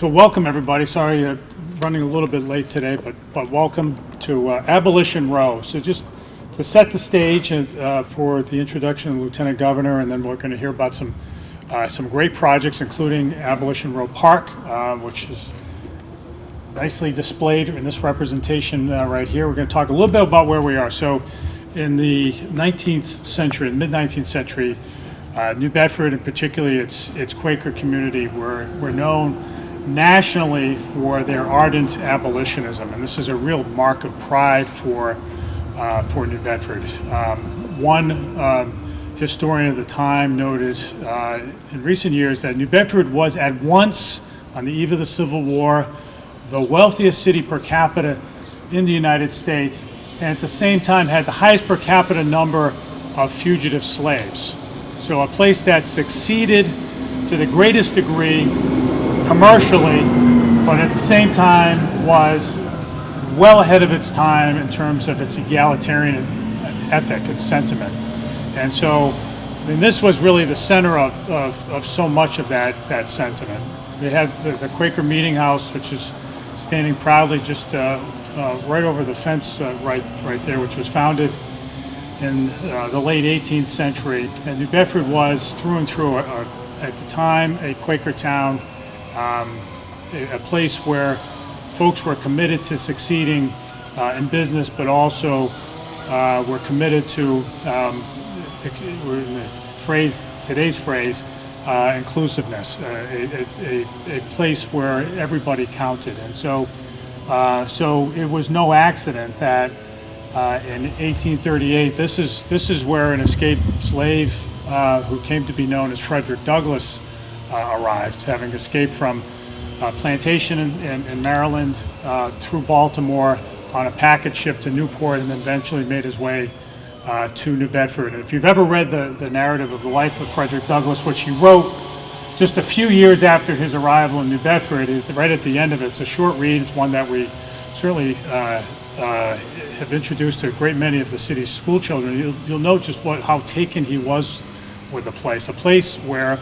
So welcome everybody. Sorry running a little bit late today, but welcome to Abolition Row. So just to set the stage for the introduction of the Lieutenant Governor, and then we're going to hear about some great projects, including Abolition Row Park, which is nicely displayed in this representation right here. We're going to talk a little bit about where we are. So in the 19th century, mid-19th century, New Bedford, and particularly its Quaker community, were known nationally for their ardent abolitionism, and this is a real mark of pride for New Bedford. One historian of the time noted in recent years that New Bedford was at once, on the eve of the Civil War, the wealthiest city per capita in the United States, and at the same time had the highest per capita number of fugitive slaves. So a place that succeeded to the greatest degree commercially, but at the same time was well ahead of its time in terms of its egalitarian ethic and sentiment. And so, this was really the center of so much of that sentiment. They had the Quaker Meeting House, which is standing proudly just right over the fence right there, which was founded in the late 18th century. And New Bedford was through and through, at the time, a Quaker town, a place where folks were committed to succeeding in business, but also were committed to, today's phrase, inclusiveness, a place where everybody counted. And so it was no accident that in 1838, this is where an escaped slave who came to be known as Frederick Douglass arrived, having escaped from a plantation in Maryland through Baltimore on a packet ship to Newport, and then eventually made his way to New Bedford. And if you've ever read the narrative of the life of Frederick Douglass, which he wrote just a few years after his arrival in New Bedford, right at the end of it, it's a short read. It's one that we certainly have introduced to a great many of the city's school children. You'll note just how taken he was with the place, a place where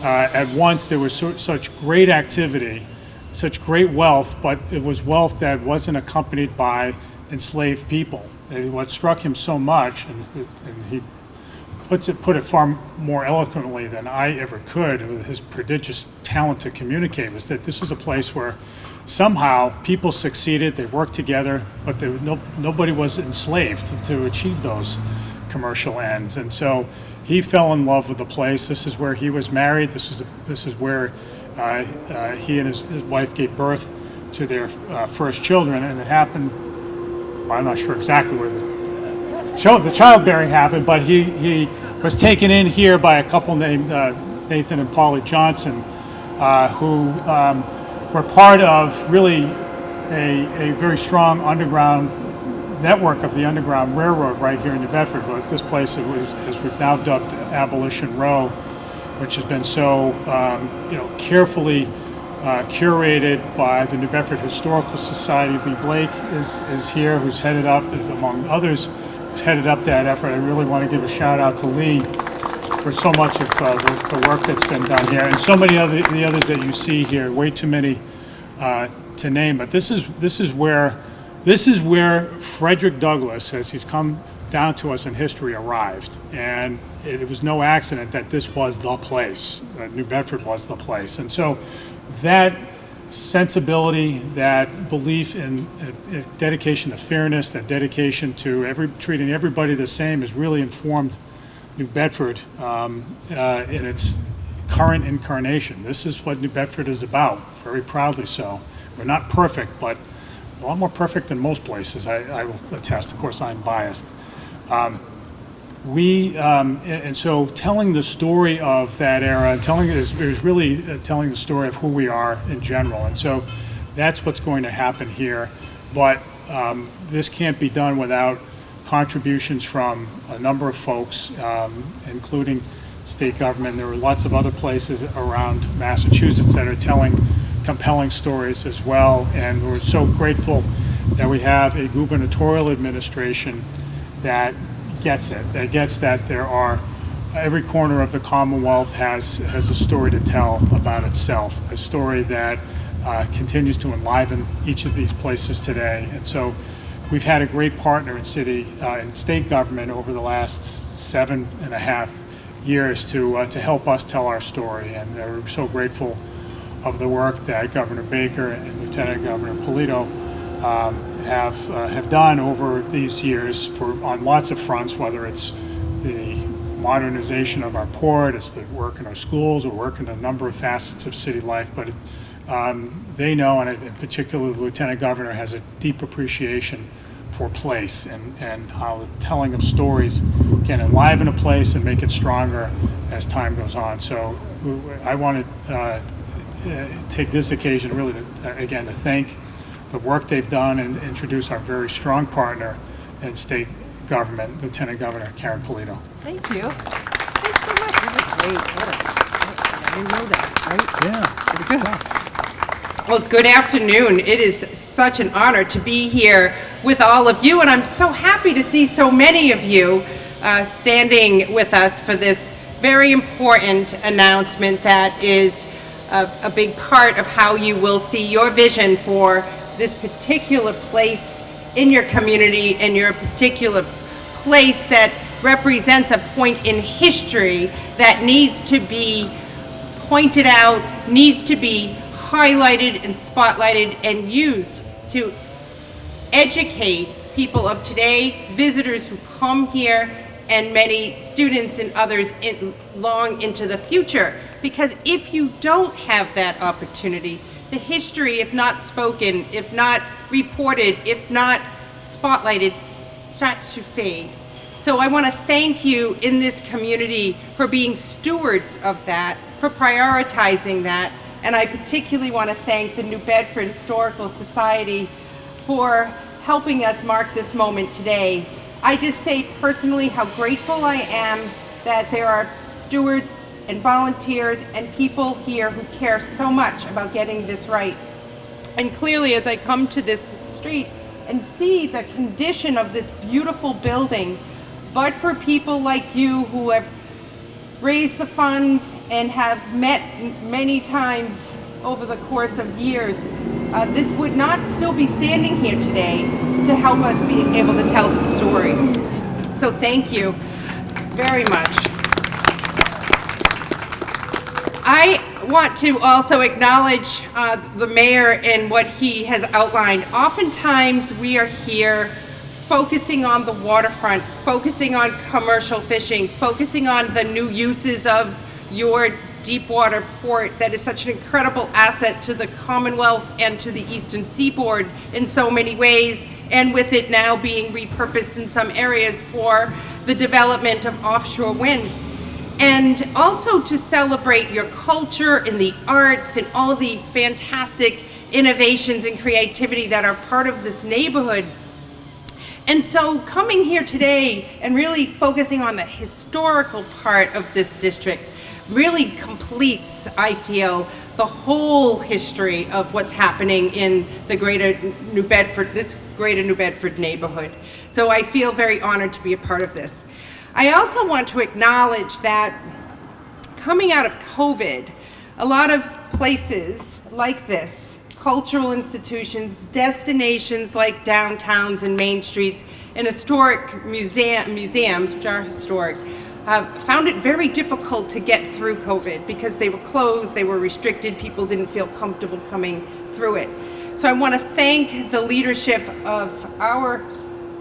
at once there was such great activity, such great wealth, but it was wealth that wasn't accompanied by enslaved people. And what struck him so much, and he put it far more eloquently than I ever could with his prodigious talent to communicate, was that this was a place where somehow people succeeded, they worked together, but nobody was enslaved to achieve those commercial ends. And so he fell in love with the place. This is where he was married. This is where he and his wife gave birth to their first children, and it happened, well, I'm not sure exactly where the childbearing happened, but he was taken in here by a couple named Nathan and Polly Johnson, who were part of really a very strong underground network of the Underground Railroad right here in New Bedford. But this place, as we've now dubbed Abolition Row, which has been so carefully curated by the New Bedford Historical Society. Lee Blake is here, who's headed up, among others, headed up that effort. I really want to give a shout out to Lee for so much of the work that's been done here, and so many the others that you see here. Way too many to name, but this is where Frederick Douglass, as he's come down to us in history, arrived, and it was no accident that this was the place. That New Bedford was the place, and so that sensibility, that belief in dedication to fairness, that dedication to treating everybody the same, has really informed New Bedford in its current incarnation. This is what New Bedford is about, very proudly so. We're not perfect, but a lot more perfect than most places, I will attest. Of course, I'm biased. And so telling the story of that era, and is really telling the story of who we are in general. And so that's what's going to happen here. But this can't be done without contributions from a number of folks, including state government. There were lots of other places around Massachusetts that are telling compelling stories as well. And we're so grateful that we have a gubernatorial administration that gets it, that gets that there are, every corner of the Commonwealth has a story to tell about itself, a story that continues to enliven each of these places today. And so we've had a great partner in city and state government over the last 7.5 years to help us tell our story. And we're so grateful of the work that Governor Baker and Lieutenant Governor Polito have done over these years on lots of fronts, whether it's the modernization of our port, it's the work in our schools, or work in a number of facets of city life. But they know, and in particular the Lieutenant Governor has a deep appreciation for place and how the telling of stories can enliven a place and make it stronger as time goes on. So I want to take this occasion really to thank the work they've done and introduce our very strong partner in state government, Lieutenant Governor Karyn Polito. Thank you. Thanks so much. This is great. I didn't know that, right? Yeah. Well, good afternoon. It is such an honor to be here with all of you, and I'm so happy to see so many of you standing with us for this very important announcement that is a big part of how you will see your vision for this particular place in your community and your particular place that represents a point in history that needs to be pointed out, needs to be highlighted and spotlighted and used to educate people of today, visitors who come here, and many students and others long into the future. Because if you don't have that opportunity, the history, if not spoken, if not reported, if not spotlighted, starts to fade. So I want to thank you in this community for being stewards of that, for prioritizing that, and I particularly want to thank the New Bedford Historical Society for helping us mark this moment today. I just say personally how grateful I am that there are stewards and volunteers and people here who care so much about getting this right. And clearly, as I come to this street and see the condition of this beautiful building, but for people like you who have raised the funds and have met many times over the course of years, this would not still be standing here today to help us be able to tell the story. So thank you very much. I want to also acknowledge the mayor and what he has outlined. Oftentimes we are here focusing on the waterfront, focusing on commercial fishing, focusing on the new uses of your deep water port that is such an incredible asset to the Commonwealth and to the Eastern Seaboard in so many ways, and with it now being repurposed in some areas for the development of offshore wind. And also to celebrate your culture and the arts and all the fantastic innovations and creativity that are part of this neighborhood. And so coming here today and really focusing on the historical part of this district really completes, I feel, the whole history of what's happening in the greater New Bedford, this greater New Bedford neighborhood. So I feel very honored to be a part of this. I also want to acknowledge that coming out of COVID, a lot of places like this, cultural institutions, destinations like downtowns and main streets, and historic museums, which are historic, found it very difficult to get through COVID because they were closed, they were restricted, people didn't feel comfortable coming through it. So I want to thank the leadership of our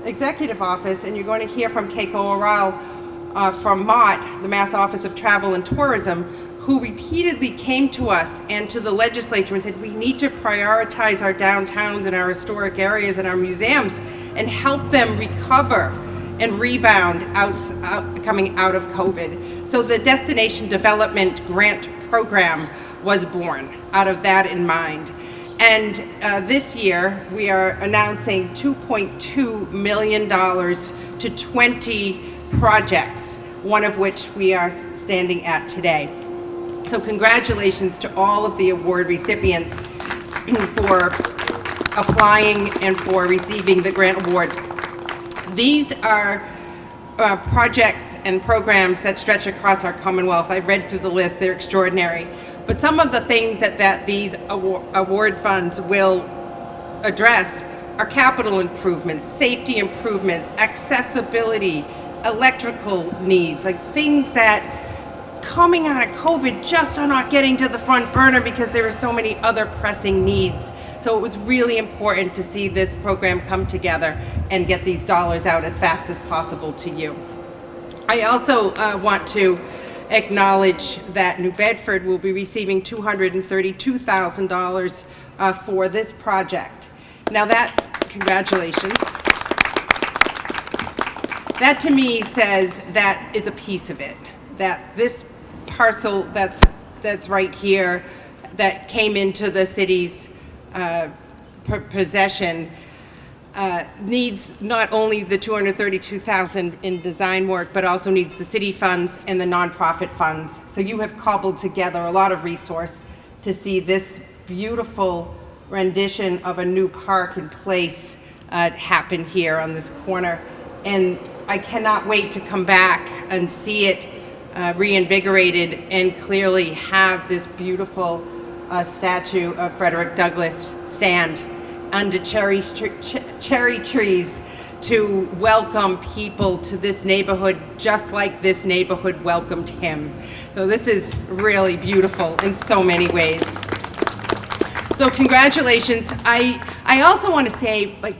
executive office, and you're going to hear from Keiko Oral from MOT, the Mass Office of Travel and Tourism, who repeatedly came to us and to the legislature and said, we need to prioritize our downtowns and our historic areas and our museums and help them recover and rebound coming out of COVID. So the Destination Development Grant Program was born out of that in mind. And this year, we are announcing $2.2 million to 20 projects, one of which we are standing at today. So congratulations to all of the award recipients for applying and for receiving the grant award. These are projects and programs that stretch across our Commonwealth. I've read through the list, they're extraordinary. But some of the things that these award funds will address are capital improvements, safety improvements, accessibility, electrical needs, like things that coming out of COVID just are not getting to the front burner because there are so many other pressing needs. So it was really important to see this program come together and get these dollars out as fast as possible to you. I also want to acknowledge that New Bedford will be receiving $232,000 for this project. Now congratulations. That to me says that is a piece of it, that this parcel that's right here that came into the city's possession needs not only the $232,000 in design work, but also needs the city funds and the nonprofit funds. So you have cobbled together a lot of resource to see this beautiful rendition of a new park in place happen here on this corner. And I cannot wait to come back and see it reinvigorated and clearly have this beautiful statue of Frederick Douglass stand under cherry trees to welcome people to this neighborhood just like this neighborhood welcomed him. So this is really beautiful in so many ways. So congratulations. I also want to say, like,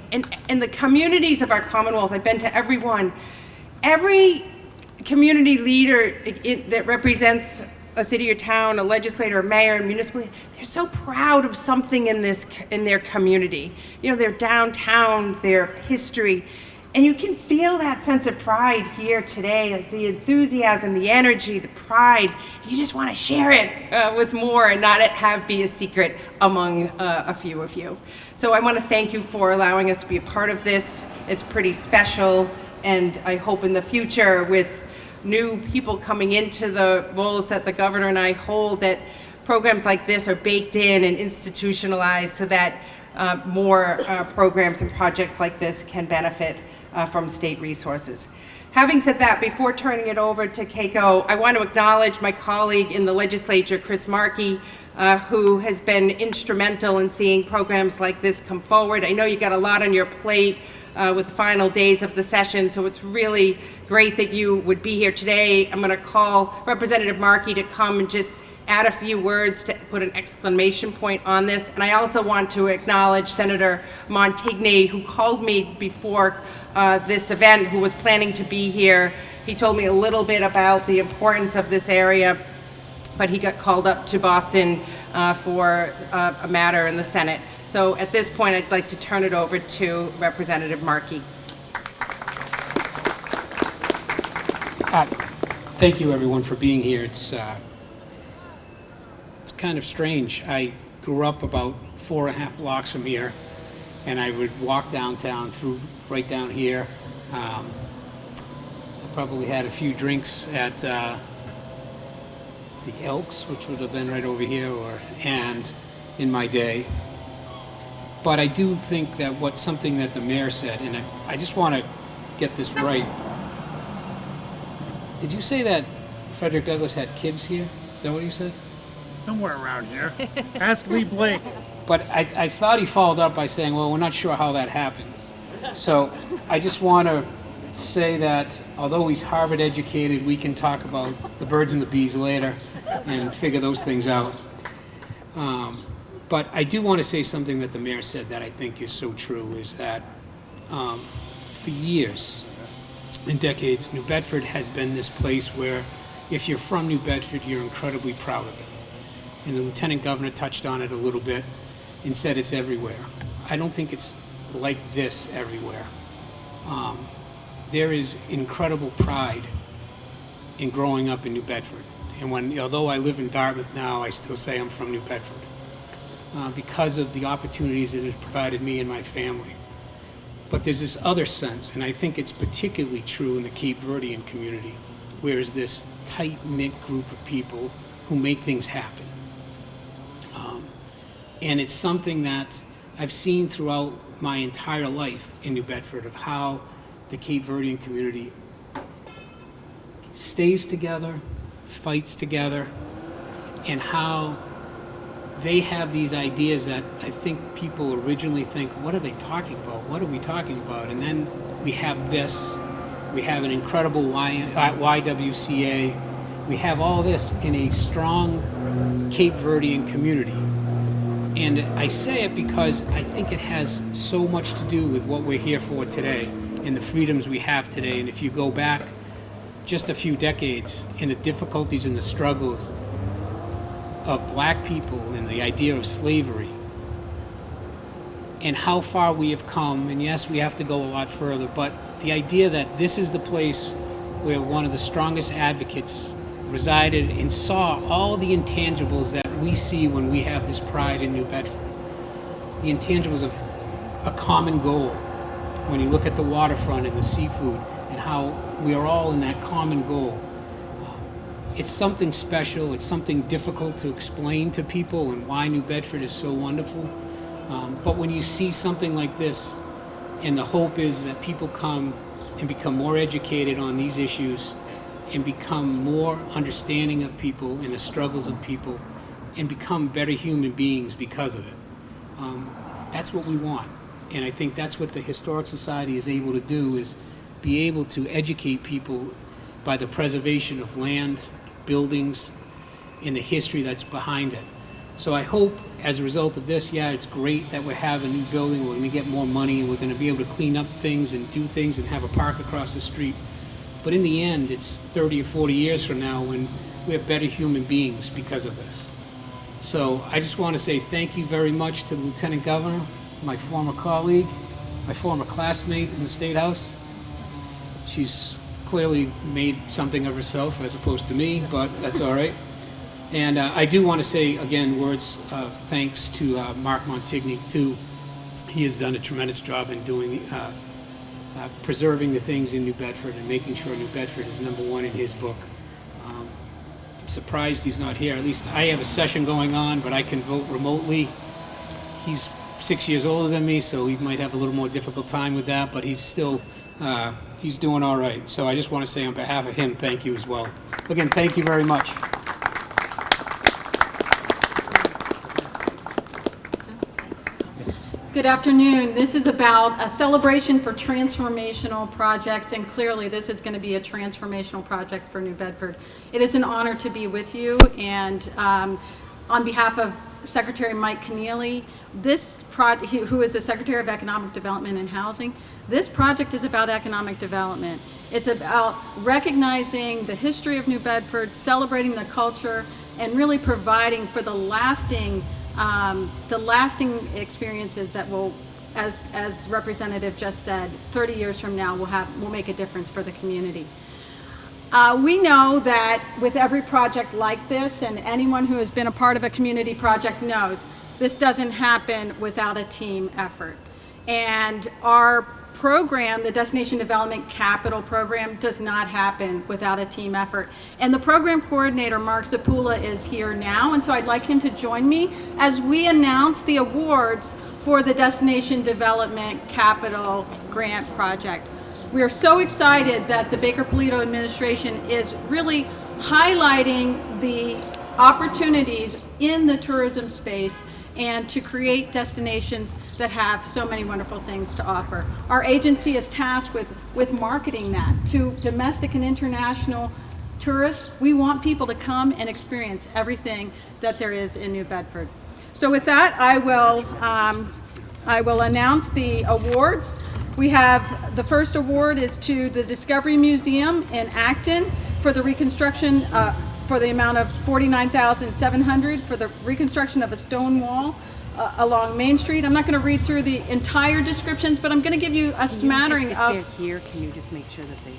in the communities of our Commonwealth, I've been to every one. Every community leader that represents a city or town, a legislator, a mayor, a municipal, they're so proud of something in their community. You know, their downtown, their history. And you can feel that sense of pride here today, like the enthusiasm, the energy, the pride. You just want to share it with more and not be a secret among a few of you. So I want to thank you for allowing us to be a part of this. It's pretty special, and I hope in the future with new people coming into the roles that the governor and I hold, that programs like this are baked in and institutionalized so that more programs and projects like this can benefit from state resources. Having said that, before turning it over to Keiko, I want to acknowledge my colleague in the legislature, Chris Markey, who has been instrumental in seeing programs like this come forward. I know you got a lot on your plate with the final days of the session, so it's really great that you would be here today. I'm going to call Representative Markey to come and just add a few words to put an exclamation point on this. And I also want to acknowledge Senator Montigny, who called me before this event, who was planning to be here. He told me a little bit about the importance of this area, but he got called up to Boston for a matter in the Senate. So at this point, I'd like to turn it over to Representative Markey. Thank you, everyone, for being here. It's kind of strange. I grew up about 4.5 blocks from here, and I would walk downtown through right down here. I probably had a few drinks at the Elks, which would have been right over here, and in my day. But I do think that something that the mayor said, and I just want to get this right. Did you say that Frederick Douglass had kids here? Is that what you said? Somewhere around here. Ask Lee Blake. But I thought he followed up by saying, well, we're not sure how that happened. So I just want to say that although he's Harvard educated, we can talk about the birds and the bees later and figure those things out. But I do want to say something that the mayor said that I think is so true, is that for years and decades, New Bedford has been this place where if you're from New Bedford, you're incredibly proud of it. And the Lieutenant Governor touched on it a little bit and said it's everywhere. I don't think it's like this everywhere. There is incredible pride in growing up in New Bedford. And although I live in Dartmouth now, I still say I'm from New Bedford because of the opportunities it has provided me and my family. But there's this other sense, and I think it's particularly true in the Cape Verdean community, where there's this tight-knit group of people who make things happen. And it's something that I've seen throughout my entire life in New Bedford, of how the Cape Verdean community stays together, fights together, and how they have these ideas that I think people originally think, what are they talking about? What are we talking about? And then we have this, we have an incredible YWCA, we have all this in a strong Cape Verdean community. And I say it because I think it has so much to do with what we're here for today and the freedoms we have today. And if you go back just a few decades in the difficulties and the struggles of black people and the idea of slavery and how far we have come, and yes, we have to go a lot further, but the idea that this is the place where one of the strongest advocates resided and saw all the intangibles that we see when we have this pride in New Bedford. The intangibles of a common goal. When you look at the waterfront and the seafood and how we are all in that common goal. It's something special, it's something difficult to explain to people and why New Bedford is so wonderful. But when you see something like this, and the hope is that people come and become more educated on these issues and become more understanding of people and the struggles of people and become better human beings because of it. That's what we want. And I think that's what the Historic Society is able to do, is be able to educate people by the preservation of land, buildings, and the history that's behind it. So I hope as a result of this, yeah, it's great that we have a new building, we're gonna get more money, and we're gonna be able to clean up things and do things and have a park across the street. But in the end, it's 30 or 40 years from now when we're better human beings because of this. So I just want to say thank you very much to the Lieutenant Governor, my former colleague, my former classmate in the State House. She's clearly made something of herself as opposed to me, but that's all right. And I do want to say, again, words of thanks to Mark Montigny, too. He has done a tremendous job in doing preserving the things in New Bedford and making sure New Bedford is #1 in his book. I'm surprised he's not here. At least I have a session going on, but I can vote remotely. He's 6 years older than me, so he might have a little more difficult time with that, but he's still, he's doing all right. So I just want to say on behalf of him, thank you as well. Again, thank you very much. Good afternoon. This is about a celebration for transformational projects, and clearly this is going to be a transformational project for New Bedford. It is an honor to be with you, and on behalf of Secretary Mike Keneally, who is the Secretary of Economic Development and Housing, this project is about economic development. It's about recognizing the history of New Bedford, celebrating the culture, and really providing for the lasting experiences that will, as Representative just said, 30 years from now will make a difference for the community. We know that with every project like this, and anyone who has been a part of a community project knows, this doesn't happen without a team effort. And our program, the Destination Development Capital Program, does not happen without a team effort. And the program coordinator, Mark Zapula, is here now, and so I'd like him to join me as we announce the awards for the Destination Development Capital Grant Project. We are so excited that the Baker Polito administration is really highlighting the opportunities in the tourism space and to create destinations that have so many wonderful things to offer. Our agency is tasked with marketing that to domestic and international tourists. We want people to come and experience everything that there is in New Bedford. So with that, I will announce the awards. We have, the first award is to the Discovery Museum in Acton for the reconstruction for the amount of $49,700 for the reconstruction of a stone wall along Main Street. I'm not going to read through the entire descriptions, but I'm going to give you a smattering of here. Can you just make sure that they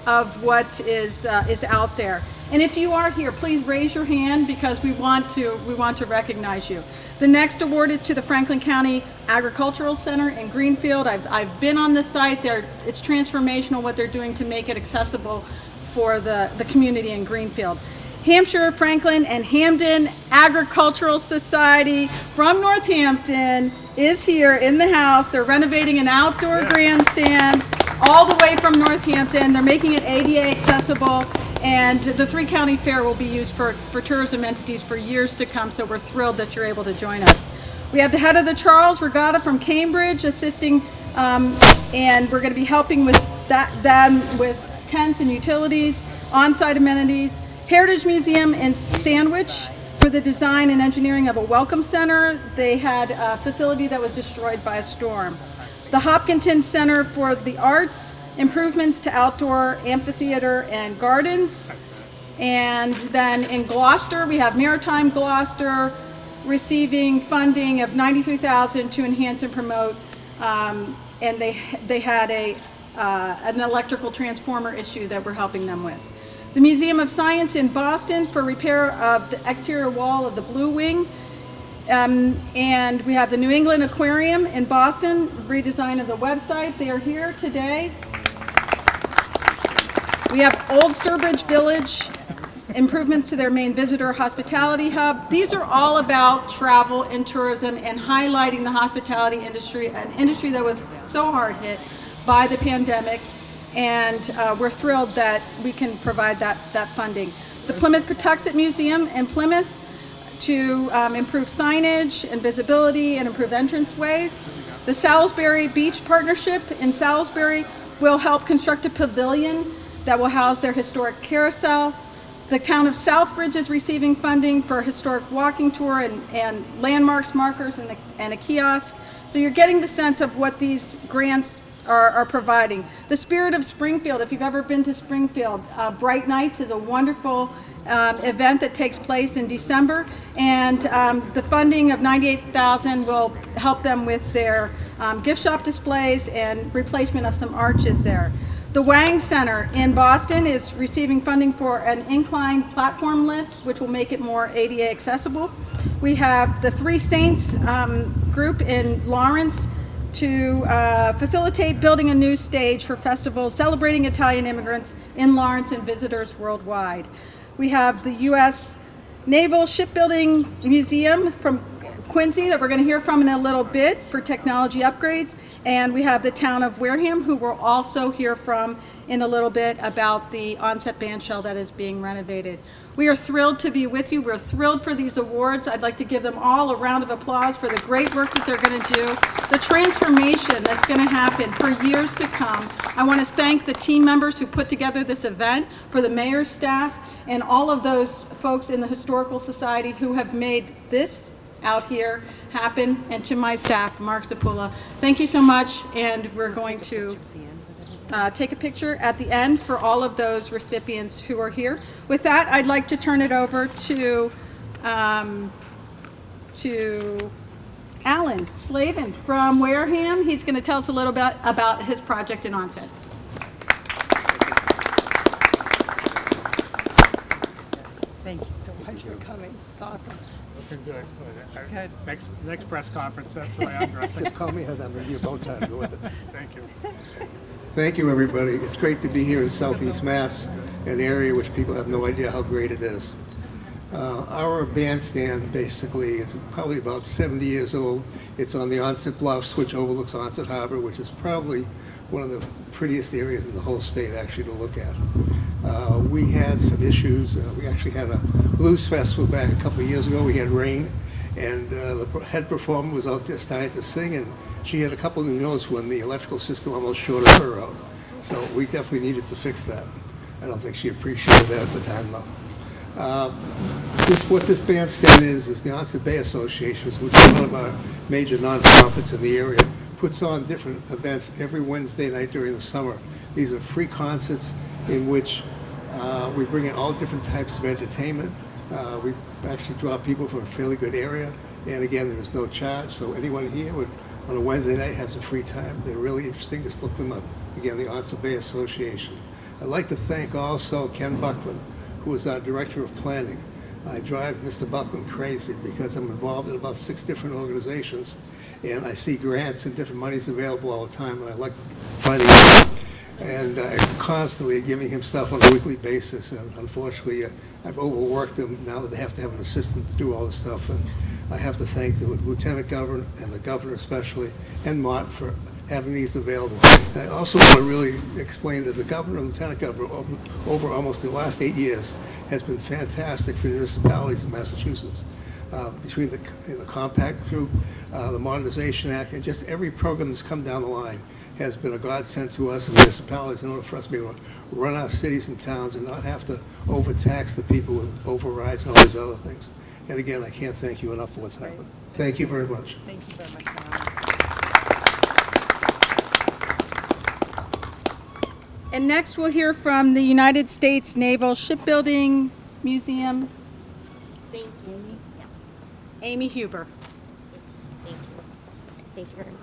of what is out there. And if you are here, please raise your hand because we want to recognize you. The next award is to the Franklin County Agricultural Center in Greenfield. I've been on the site there. It's transformational what they're doing to make it accessible for the community in Greenfield. Hampshire, Franklin, and Hamden Agricultural Society from Northampton is here in the house. They're renovating an outdoor grandstand all the way from Northampton. They're making it ADA accessible, And the three-county fair will be used for tourism entities for years to come, so we're thrilled that you're able to join us. We have the head of the Charles Regatta from Cambridge assisting, and we're going to be helping with them with tents and utilities, on-site amenities. Heritage Museum in Sandwich for the design and engineering of a welcome center. They had a facility that was destroyed by a storm. The Hopkinton Center for the Arts, improvements to outdoor amphitheater and gardens. And then in Gloucester, we have Maritime Gloucester receiving funding of $93,000 to enhance and promote, and they had an electrical transformer issue that we're helping them with. The Museum of Science in Boston for repair of the exterior wall of the Blue Wing. And we have the New England Aquarium in Boston, redesign of the website. They are here today. We have Old Sturbridge Village, improvements to their main visitor hospitality hub. These are all about travel and tourism and highlighting the hospitality industry, an industry that was so hard hit by the pandemic. And we're thrilled that we can provide that funding. The Plymouth Patuxent Museum in Plymouth to improve signage and visibility and improve entranceways. The Salisbury Beach Partnership in Salisbury will help construct a pavilion that will house their historic carousel. The town of Southbridge is receiving funding for a historic walking tour and landmarks, markers, and a kiosk. So you're getting the sense of what these grants are providing. The Spirit of Springfield, if you've ever been to Springfield, Bright Nights is a wonderful event that takes place in December, and the funding of $98,000 will help them with their gift shop displays and replacement of some arches there. The Wang Center in Boston is receiving funding for an incline platform lift, which will make it more ADA accessible. We have the Three Saints group in Lawrence to facilitate building a new stage for festivals celebrating Italian immigrants in Lawrence and visitors worldwide. We have the U.S. Naval Shipbuilding Museum from Quincy that we're going to hear from in a little bit for technology upgrades. And we have the town of Wareham, who we'll also hear from in a little bit about the onset bandshell that is being renovated. We are thrilled to be with you. We're thrilled for these awards. I'd like to give them all a round of applause for the great work that they're going to do, the transformation that's going to happen for years to come. I want to thank the team members who put together this event, for the mayor's staff, and all of those folks in the Historical Society who have made this out here happen, and to my staff, Mark Zapula. Thank you so much, and we're going to take a picture at the end for all of those recipients who are here. With that, I'd like to turn it over to Alan Slavin from Wareham. He's going to tell us a little bit about his project in Onset. Thank you so much for coming. It's awesome. Looking good. Good. Next press conference, that's the way I'm dressing. Just call me, have that maybe about time to go with it. Thank you. Thank you, everybody. It's great to be here in Southeast Mass, an area which people have no idea how great it is. Our bandstand basically is probably about 70 years old. It's on the Onset Bluffs, which overlooks Onset Harbor, which is probably one of the prettiest areas in the whole state actually to look at. We had some issues. We actually had a blues festival back a couple of years ago. We had rain, and the head performer was out there starting to sing, and she had a couple of notes when the electrical system almost shorted her out. So we definitely needed to fix that. I don't think she appreciated that at the time, though. What this bandstand is the Onsen Bay Association, which is one of our major nonprofits in the area, puts on different events every Wednesday night during the summer. These are free concerts in which we bring in all different types of entertainment. We actually draw people from a fairly good area, and again, there is no charge, so anyone here on a Wednesday night has a free time. They're really interesting. Just look them up. Again, the Onsen Bay Association. I'd like to thank also Ken Buckland, who is our Director of Planning. I drive Mr. Buckland crazy because I'm involved in about 6 different organizations, and I see grants and different monies available all the time, and I like finding out. And I'm constantly giving him stuff on a weekly basis, and unfortunately I've overworked him now that they have to have an assistant to do all this stuff. And I have to thank the Lieutenant Governor and the Governor especially, and Mott for having these available. And I also want to really explain that the governor and lieutenant governor over almost the last 8 years has been fantastic for the municipalities in Massachusetts. Between the Compact Group, the Modernization Act, and just every program that's come down the line has been a godsend to us and municipalities in order for us to be able to run our cities and towns and not have to overtax the people with overrides and all these other things. And again, I can't thank you enough for what's happened. Thank you very much. Thank you very much, And next, we'll hear from the United States Naval Shipbuilding Museum. Thank you. Amy Huber. Thank you. Thank you very much.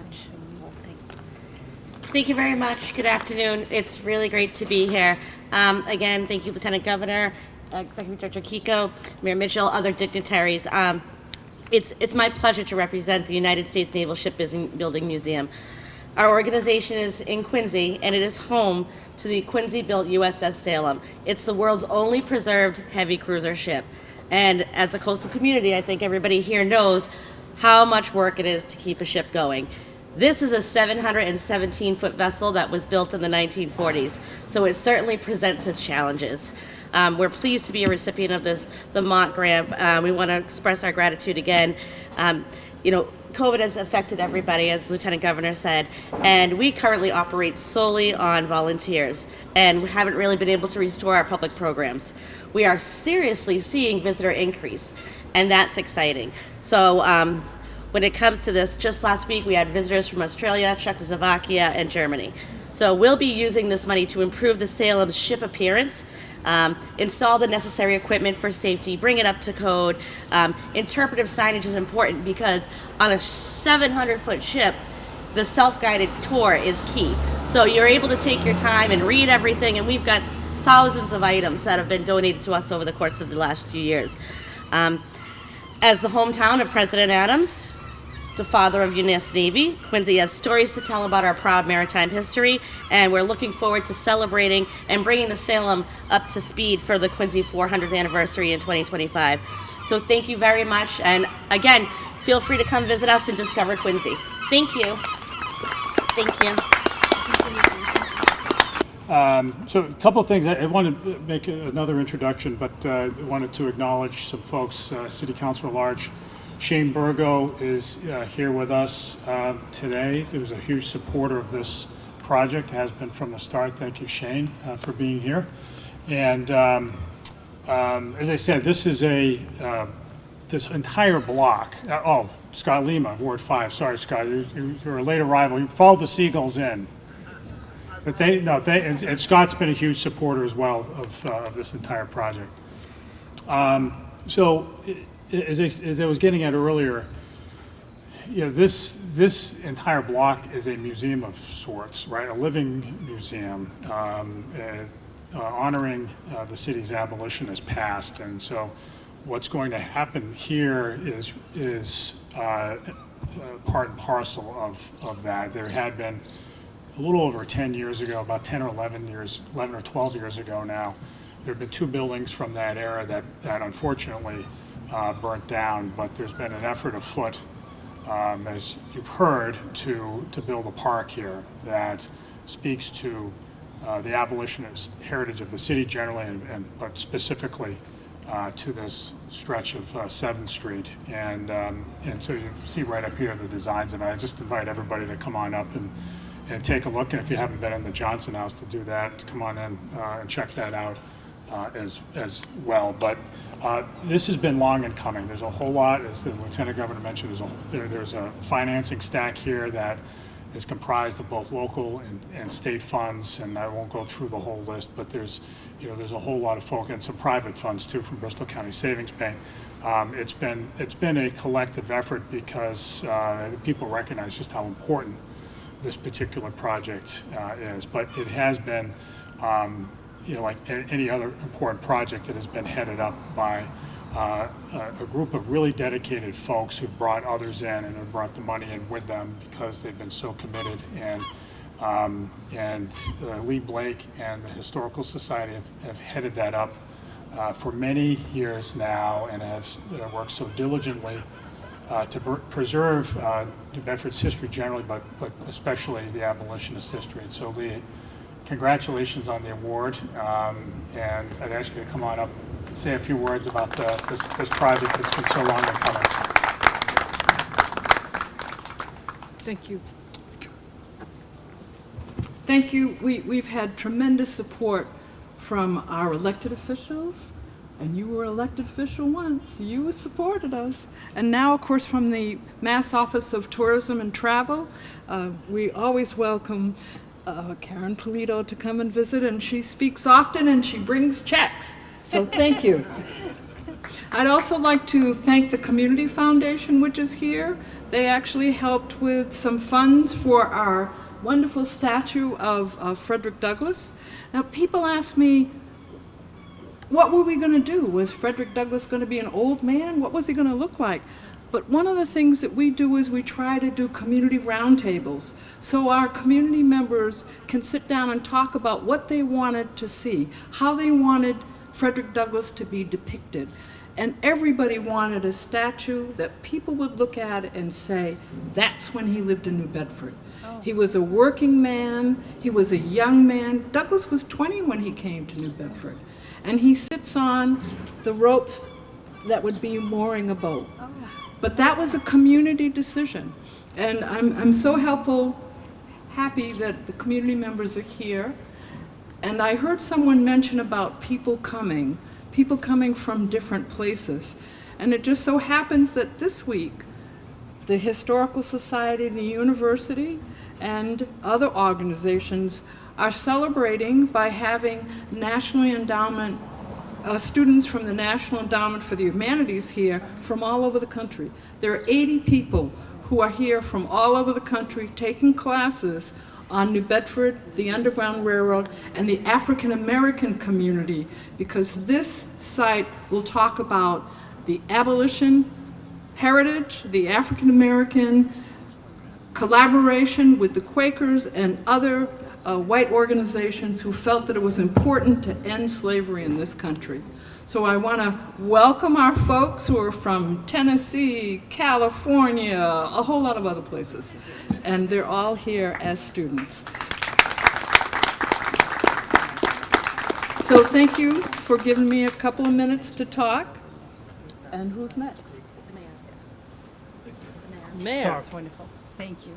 Thank you very much. Good afternoon. It's really great to be here. Again, thank you, Lieutenant Governor, Executive Director Kiko, Mayor Mitchell, other dignitaries. It's my pleasure to represent the United States Naval Shipbuilding Museum. Our organization is in Quincy, and it is home to the Quincy-built USS Salem. It's the world's only preserved heavy cruiser ship. And as a coastal community, I think everybody here knows how much work it is to keep a ship going. This is a 717-foot vessel that was built in the 1940s, so it certainly presents its challenges. We're pleased to be a recipient of the Mont Grant. We want to express our gratitude again. COVID has affected everybody, as Lieutenant Governor said, and we currently operate solely on volunteers, and we haven't really been able to restore our public programs. We are seriously seeing visitor increase, and that's exciting. So when it comes to this, just last week we had visitors from Australia, Czechoslovakia, and Germany. So we'll be using this money to improve the Salem's ship appearance, install the necessary equipment for safety, bring it up to code. Interpretive signage is important because on a 700-foot ship, the self-guided tour is key. So you're able to take your time and read everything, and we've got thousands of items that have been donated to us over the course of the last few years. As the hometown of President Adams, the father of U.S. Navy, Quincy has stories to tell about our proud maritime history, and we're looking forward to celebrating and bringing the Salem up to speed for the Quincy 400th anniversary in 2025. So thank you very much, and again, feel free to come visit us and discover Quincy. Thank you. Thank you. So a couple of things. I wanted to make another introduction, but I wanted to acknowledge some folks. City Council at Large Shane Burgo is here with us today. He was a huge supporter of this project, has been from the start. Thank you, Shane, for being here. And as I said, this is this entire block. Scott Lima, Ward 5. Sorry, Scott, you're a late arrival. You followed the Seagulls in. But and Scott's been a huge supporter as well of this entire project. As I was getting at earlier, this entire block is a museum of sorts, right? A living museum honoring the city's abolitionist past. And so, what's going to happen here is part and parcel of that. There had been a little over 10 years ago, about 10 or 11 or 12 years ago now, there have been two buildings from that era that unfortunately burnt down, but there's been an effort afoot, as you've heard, to build a park here that speaks to the abolitionist heritage of the city generally, but specifically to this stretch of 7th Street. And so you see right up here the designs of it. I just invite everybody to come on up and take a look, and if you haven't been in the Johnson House to do that, come on in and check that out as well. But this has been long in coming. There's a whole lot, as the Lieutenant Governor mentioned, there's a financing stack here that is comprised of both local and state funds, and I won't go through the whole list, but there's a whole lot of folk and some private funds too from Bristol County Savings Bank. It's been a collective effort because people recognize just how important this particular project is, but it has been, like any other important project, that has been headed up by a group of really dedicated folks who brought others in and have brought the money in with them because they've been so committed. And Lee Blake and the Historical Society have headed that up for many years now, and have worked so diligently preserve New Bedford's history generally, but especially the abolitionist history. And so, Lee, congratulations on the award, and I'd ask you to come on up and say a few words about this project that's been so long in coming. Thank you. Thank you. We've had tremendous support from our elected officials, and you were elected official once. You supported us. And now, of course, from the Mass Office of Tourism and Travel, we always welcome Karyn Polito to come and visit, and she speaks often and she brings checks. So thank you. I'd also like to thank the Community Foundation, which is here. They actually helped with some funds for our wonderful statue of Frederick Douglass. Now, people ask me, what were we going to do? Was Frederick Douglass going to be an old man? What was he going to look like? But one of the things that we do is we try to do community roundtables, so our community members can sit down and talk about what they wanted to see, how they wanted Frederick Douglass to be depicted. And everybody wanted a statue that people would look at and say, that's when he lived in New Bedford. He was a working man, he was a young man. Douglass was 20 when he came to New Bedford. And he sits on the ropes that would be mooring a boat. But that was a community decision. And I'm so happy that the community members are here. And I heard someone mention about people coming from different places. And it just so happens that this week, the Historical Society and the university and other organizations are celebrating by having students from the National Endowment for the Humanities here from all over the country. There are 80 people who are here from all over the country taking classes on New Bedford, the Underground Railroad, and the African American community, because this site will talk about the abolition heritage, the African American collaboration with the Quakers and other white organizations who felt that it was important to end slavery in this country. So I want to welcome our folks who are from Tennessee, California, a whole lot of other places, and they're all here as students. So thank you for giving me a couple of minutes to talk. And who's next? Mayor. Sorry. That's wonderful. Thank you.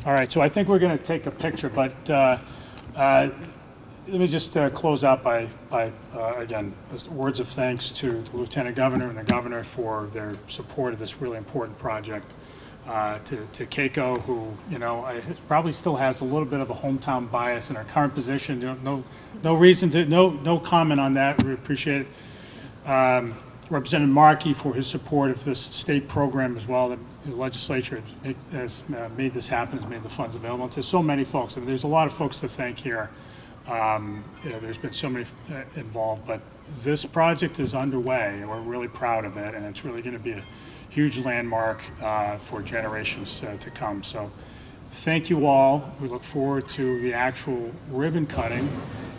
All right, so I think we're going to take a picture, but let me just close out by again, words of thanks to the Lieutenant Governor and the Governor for their support of this really important project. To Keiko, who probably still has a little bit of a hometown bias in her current position. No reason to no comment on that. We appreciate it. Representative Markey for his support of this state program as well. The legislature has made this happen, has made the funds available. And to so many folks. I mean, there's a lot of folks to thank here. There's been so many involved, but this project is underway, and we're really proud of it, and it's really going to be a huge landmark for generations to come. So thank you all. We look forward to the actual ribbon cutting,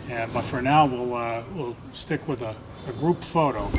but for now we'll stick with a group photo.